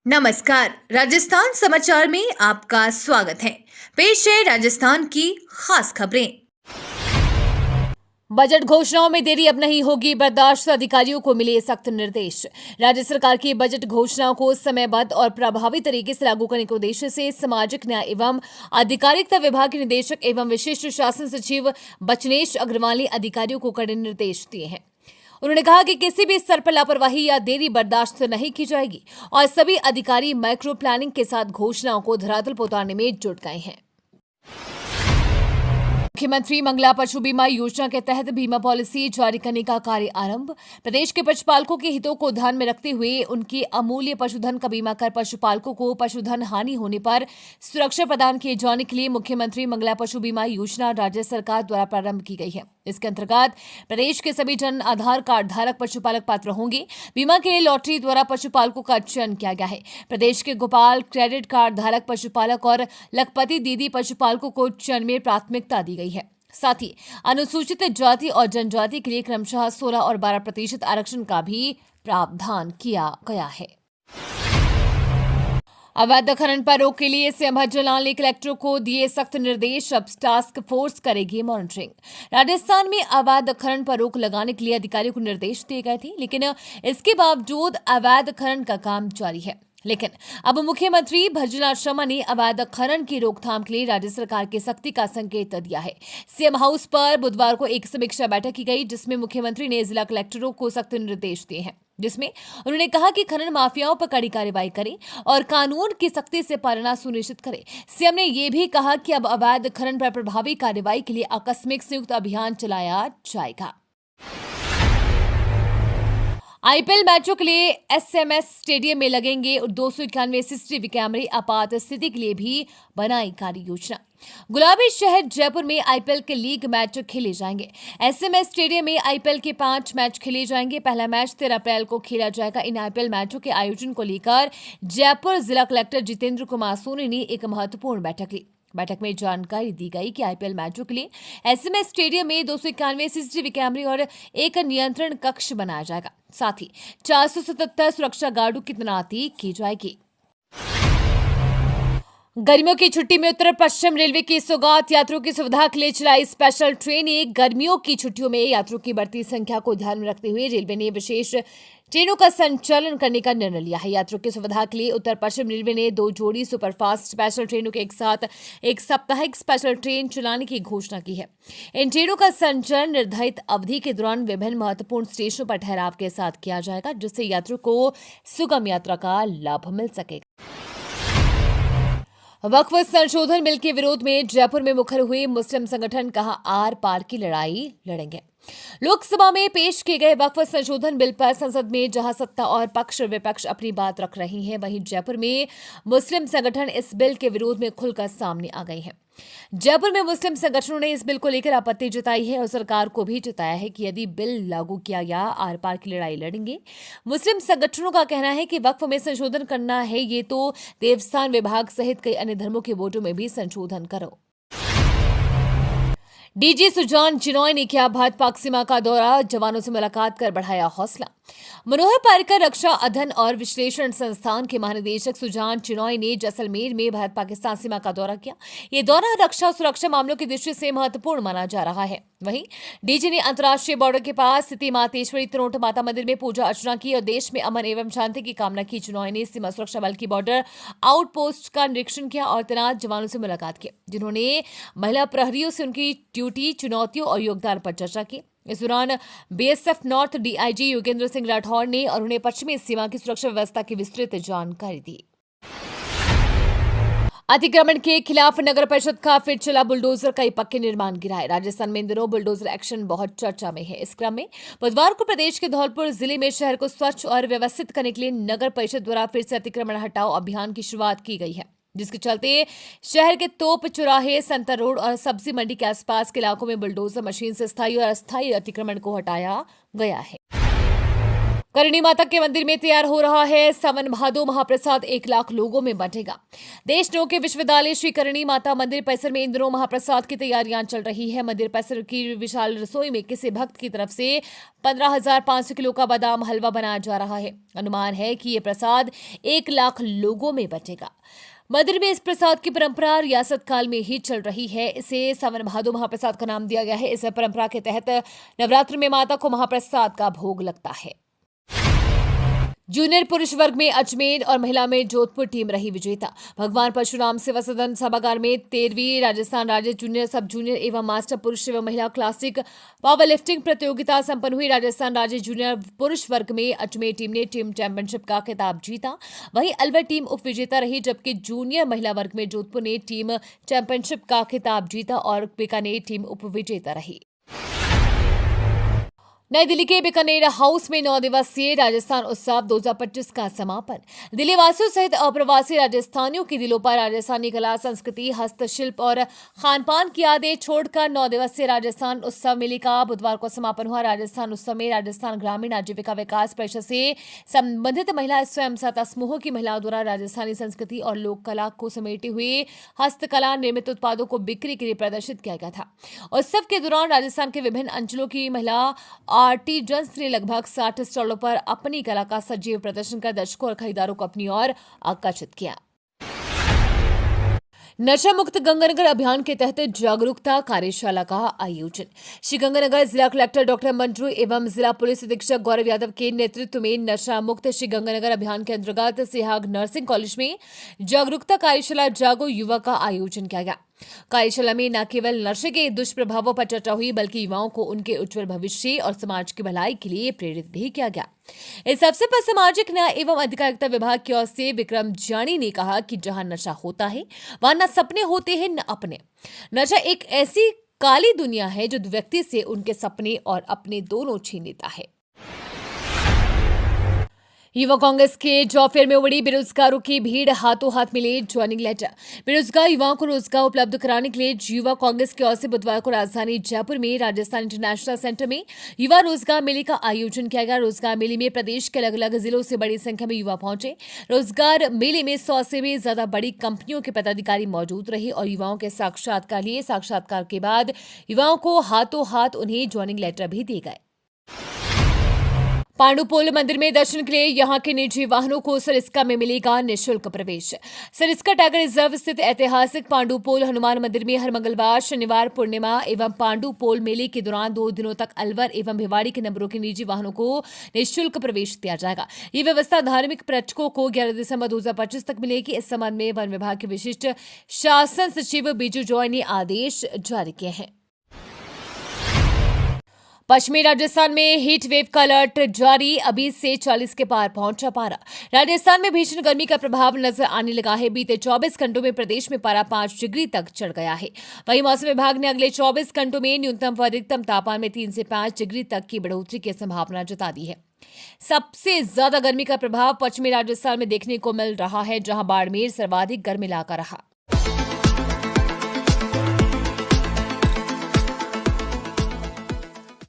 नमस्कार, राजस्थान समाचार में आपका स्वागत है। पेश है राजस्थान की खास खबरें। बजट घोषणाओं में देरी अब नहीं होगी बर्दाश्त, अधिकारियों को मिले सख्त निर्देश। राज्य सरकार की बजट घोषणाओं को समयबद्ध और प्रभावी तरीके से लागू करने के उद्देश्य से सामाजिक न्याय एवं अधिकारिता विभाग के निदेशक एवं विशिष्ट शासन सचिव बचनेश अग्रवाल ने अधिकारियों को कड़े निर्देश दिए हैं। उन्होंने कहा कि किसी भी स्तर पर लापरवाही या देरी बर्दाश्त नहीं की जाएगी और सभी अधिकारी माइक्रो प्लानिंग के साथ घोषणाओं को धरातल पर उतारने में जुट गए हैं। मुख्यमंत्री मंगला पशु बीमा योजना के तहत बीमा पॉलिसी जारी करने का कार्य आरंभ। प्रदेश के पशुपालकों के हितों को ध्यान में रखते हुए उनके अमूल्य पशुधन का बीमा कर पशुपालकों को पशुधन हानि होने पर सुरक्षा प्रदान किए जाने के लिए मुख्यमंत्री मंगला पशु बीमा योजना राज्य सरकार द्वारा प्रारंभ की गई है। इसके अंतर्गत प्रदेश के सभी जन आधार कार्ड धारक पशुपालक पात्र होंगे। बीमा के लिए लॉटरी द्वारा पशुपालकों का चयन किया गया है। प्रदेश के गोपाल क्रेडिट कार्ड धारक पशुपालक और लखपति दीदी पशुपालकों को चयन में प्राथमिकता दी गई है। साथ ही अनुसूचित जाति और जनजाति के लिए क्रमशः 16 और 12% आरक्षण का भी प्रावधान किया गया है। अवैध खनन पर रोक के लिए सीएम भज्जल लाल ने कलेक्टरों को दिए सख्त निर्देश। अब टास्क फोर्स करेगी मॉनिटरिंग। राजस्थान में अवैध खनन पर रोक लगाने के लिए अधिकारियों को निर्देश दिए गए थे, लेकिन इसके बावजूद अवैध खनन का काम जारी है। लेकिन अब मुख्यमंत्री भज्जल शर्मा ने अवैध खनन की रोकथाम के लिए राज्य सरकार की सख्ती का संकेत दिया है। सीएम हाउस पर बुधवार को एक समीक्षा बैठक की गई, जिसमें मुख्यमंत्री ने जिला कलेक्टरों को सख्त निर्देश दिए हैं, जिसमें उन्होंने कहा कि खनन माफियाओं पर कड़ी कार्रवाई करें और कानून की सख्ती से पालना सुनिश्चित करें। सीएम ने यह भी कहा कि अब अवैध खनन पर प्रभावी कार्रवाई के लिए आकस्मिक संयुक्त अभियान चलाया जाएगा। आईपीएल मैचों के लिए एसएमएस स्टेडियम में लगेंगे 291 सीसीटीवी कैमरे। आपात स्थिति के लिए भी बनाई कार्य योजना। गुलाबी शहर जयपुर में आईपीएल के लीग मैच खेले जाएंगे। एसएमएस स्टेडियम में आईपीएल के 5 मैच खेले जाएंगे। पहला मैच 13 अप्रैल को खेला जाएगा। इन आईपीएल मैचों के आयोजन को लेकर जयपुर जिला कलेक्टर जितेंद्र कुमार सोनी ने एक महत्वपूर्ण बैठक ली। बैठक में जानकारी दी गई कि आईपीएल मैचों के लिए एसएमएस स्टेडियम में 291 सीसीटीवी कैमरे और एक नियंत्रण कक्ष बनाया जाएगा। साथ ही 477 सुरक्षा गार्डों की तैनाती की जाएगी। गर्मियों की छुट्टी में उत्तर पश्चिम रेलवे की सौगात यात्रियों की सुविधा के लिए चलाई स्पेशल ट्रेनें। गर्मियों की छुट्टियों में यात्रियों की बढ़ती संख्या को ध्यान में रखते हुए रेलवे ने विशेष ट्रेनों का संचालन करने का निर्णय लिया है। यात्रियों की सुविधा के लिए उत्तर पश्चिम रेलवे ने 2 जोड़ी सुपरफास्ट स्पेशल ट्रेनों के एक साथ एक साप्ताहिक स्पेशल ट्रेन चलाने की घोषणा की है। इन ट्रेनों का संचालन निर्धारित अवधि के दौरान विभिन्न महत्वपूर्ण स्टेशनों पर ठहराव के साथ किया जाएगा, जिससे यात्रियों को सुगम यात्रा का लाभ मिल सकेगा। वक्फ संशोधन बिल के विरोध में जयपुर में मुखर हुए मुस्लिम संगठन कहा आर पार की लड़ाई लड़ेंगे। लोकसभा में पेश किए गए वक्फ संशोधन बिल पर संसद में जहां सत्ता और पक्ष विपक्ष अपनी बात रख रही हैं, वहीं जयपुर में मुस्लिम संगठन इस बिल के विरोध में खुलकर सामने आ गए हैं। जयपुर में मुस्लिम संगठनों ने इस बिल को लेकर आपत्ति जताई है और सरकार को भी जताया है कि यदि बिल लागू किया गया आर पार की लड़ाई लड़ेंगे। मुस्लिम संगठनों का कहना है कि वक्फ में संशोधन करना है ये तो देवस्थान विभाग सहित कई अन्य धर्मों के वोटों में भी संशोधन करो। डीजी सुजान चिनॉय ने किया भाजपा सीमा का दौरा, जवानों से मुलाकात कर बढ़ाया हौसला। मनोहर पारिकर रक्षा अध्ययन और विश्लेषण संस्थान के महानिदेशक सुजान चिनॉय ने जैसलमेर में भारत पाकिस्तान सीमा का दौरा किया। ये दौरा रक्षा और सुरक्षा मामलों की दृष्टि से महत्वपूर्ण माना जा रहा है। वहीं डीजी ने अंतर्राष्ट्रीय बॉर्डर के पास स्थिति मातेश्वरी त्रोट माता मंदिर में पूजा अर्चना की और देश में अमन एवं शांति की कामना की। चिनॉय ने सीमा सुरक्षा बल की बॉर्डर आउटपोस्ट का निरीक्षण किया और तैनात जवानों से मुलाकात की, जिन्होंने महिला प्रहरियों से उनकी ड्यूटी, चुनौतियों और योगदान पर चर्चा की। इस दौरान BSF north DIG Yogendra Singh Rathore ने और उन्हें पश्चिमी सीमा की सुरक्षा व्यवस्था की विस्तृत जानकारी दी। अतिक्रमण के खिलाफ नगर परिषद का फिर चला बुलडोजर, कई पक्के निर्माण गिराए। राजस्थान में इन दिनों बुलडोजर एक्शन बहुत चर्चा में है। इस क्रम में बुधवार को प्रदेश के धौलपुर जिले में शहर को स्वच्छ और व्यवस्थित करने के लिए नगर परिषद द्वारा फिर से अतिक्रमण हटाओ अभियान की शुरुआत की गई है, जिसके चलते शहर के तोप चौराहे, संतर रोड और सब्जी मंडी के आसपास के इलाकों में बुलडोजर मशीन से स्थायी और अस्थायी अतिक्रमण को हटाया गया है। करणी माता के मंदिर में तैयार हो रहा है सावन भादो महाप्रसाद। 1 लाख लोगों में बंटेगा। देशनोक के विश्वविद्यालय श्री करणी माता मंदिर परिसर में इन दिनों महाप्रसाद की तैयारियां चल रही है। मंदिर परिसर की विशाल रसोई में किसी भक्त की तरफ से 15,500 किलो का बादाम हलवा बनाया जा रहा है। अनुमान है कि ये प्रसाद 1 लाख लोगों में बंटेगा। मंदिर में इस प्रसाद की परंपरा रियासत काल में ही चल रही है। इसे सावन भादो महाप्रसाद का नाम दिया गया है। इस परंपरा के तहत नवरात्र में माता को महाप्रसाद का भोग लगता है। जूनियर पुरुष वर्ग में अजमेर और महिला में जोधपुर टीम रही विजेता। भगवान परशुराम सेवा सदन सभागार में 13वीं राजस्थान राज्य जूनियर, सब जूनियर एवं मास्टर पुरुष एवं महिला क्लासिक पावर लिफ्टिंग प्रतियोगिता संपन्न हुई। राजस्थान राज्य जूनियर पुरुष वर्ग में अजमेर टीम ने टीम चैंपियनशिप का खिताब जीता। वहीं अलवर टीम उप विजेता रही, जबकि जूनियर महिला वर्ग में जोधपुर ने टीम चैंपियनशिप का खिताब जीता और बीकानेर टीम उप विजेता रही। नई दिल्ली के बीकानेर हाउस में 9 दिवसीय राजस्थान उत्सव 2025 का समापन। दिल्ली वासियों सहित अप्रवासी राजस्थानियों के दिलों पर राजस्थानी कला, संस्कृति, हस्तशिल्प और खान-पान की यादें छोड़कर 9 दिवसीय राजस्थान उत्सव मेले का बुधवार को समापन हुआ। राजस्थान उत्सव में राजस्थान ग्रामीण आजीविका विकास परिषद से संबंधित महिला स्वयं सहायता समूहों की महिलाओं द्वारा राजस्थानी संस्कृति और लोक कला को समेटे हुए हस्तकला निर्मित उत्पादों को बिक्री के लिए प्रदर्शित किया गया था। उत्सव के दौरान राजस्थान के विभिन्न अंचलों की महिला आर्टिजन्स ने लगभग 60 स्टॉलों पर अपनी कला का सजीव प्रदर्शन कर दर्शकों और खरीदारों को अपनी ओर आकर्षित किया। नशा मुक्त गंगानगर अभियान के तहत जागरूकता कार्यशाला का आयोजन। श्रीगंगानगर जिला कलेक्टर डॉक्टर मंजू एवं जिला पुलिस अधीक्षक गौरव यादव के नेतृत्व में नशा मुक्त श्रीगंगानगर अभियान के अंतर्गत सिहाग नर्सिंग कॉलेज में जागरूकता कार्यशाला जागो युवा का आयोजन किया गया। कार्यशाला में न केवल नशे के दुष्प्रभावों पर चर्चा हुई, बल्कि युवाओं को उनके उज्जवल भविष्य और समाज की भलाई के लिए प्रेरित भी किया गया। इस अवसर पर सामाजिक न्याय एवं अधिकारिता विभाग की ओर से विक्रम जानी ने कहा कि जहां नशा होता है वहां न सपने होते हैं न अपने। नशा एक ऐसी काली दुनिया है जो व्यक्ति से उनके सपने और अपने दोनों छीन लेता है। युवा कांग्रेस के जॉब फेयर में उमड़ी बेरोजगारों की भीड़, हाथों हाथ मिले ज्वाइनिंग लेटर। बेरोजगार युवाओं को रोजगार उपलब्ध कराने के लिए युवा कांग्रेस की ओर से बुधवार को राजधानी जयपुर में राजस्थान इंटरनेशनल सेंटर में युवा रोजगार मेले का आयोजन किया गया। रोजगार मेले में प्रदेश के अलग अलग जिलों से बड़ी संख्या में युवा पहुंचे। रोजगार मेले में 100 से भी ज्यादा बड़ी कंपनियों के पदाधिकारी मौजूद रहे और युवाओं के साक्षात्कार के बाद युवाओं को हाथों हाथ उन्हें ज्वाइनिंग लेटर भी दिए गए। पांडुपोल मंदिर में दर्शन के लिए यहां के निजी वाहनों को सरिस्का में मिलेगा निःशुल्क प्रवेश। सरिस्का टाइगर रिजर्व स्थित ऐतिहासिक पांडुपोल हनुमान मंदिर में हर मंगलवार, शनिवार, पूर्णिमा एवं पांडुपोल मेले के दौरान 2 दिनों तक अलवर एवं भिवाड़ी के नंबरों के निजी वाहनों को निःशुल्क प्रवेश दिया जाएगा। ये व्यवस्था धार्मिक पर्यटकों को 11 दिसंबर 2025 तक मिलेगी। इस संबंध में वन विभाग के विशिष्ट शासन सचिव बीजू जॉय ने आदेश जारी किए हैं। पश्चिमी राजस्थान में हीट वेव का अलर्ट जारी, अभी से 40 के पार पहुंचा पारा। राजस्थान में भीषण गर्मी का प्रभाव नजर आने लगा है। बीते 24 घंटों में प्रदेश में पारा 5 डिग्री तक चढ़ गया है। वहीं मौसम विभाग ने अगले 24 घंटों में न्यूनतम व अधिकतम तापमान में 3 से 5 डिग्री तक की बढ़ोतरी की संभावना जता दी है। सबसे ज्यादा गर्मी का प्रभाव पश्चिमी राजस्थान में देखने को मिल रहा है, जहां बाड़मेर सर्वाधिक गर्म इलाका रहा।